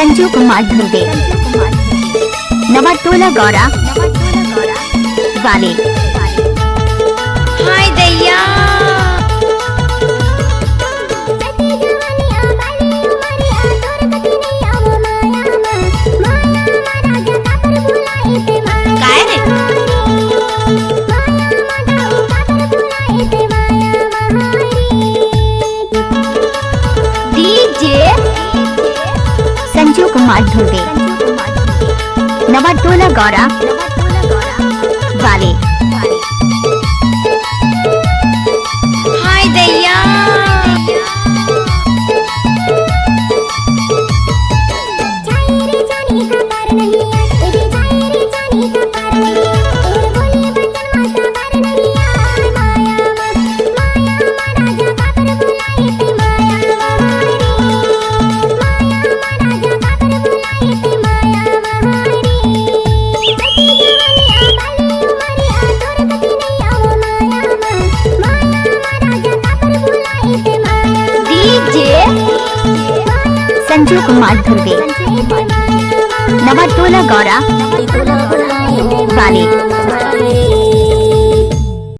संजू कुमार ध्रुवे नवाटोला गौरा वाले। हाय दैया डीजे संजू कुमार ध्रुवे नवाटोला गौरा वाले। हाय दैया संजू कुमार ध्रुवे नवाटोला गौरा वाले।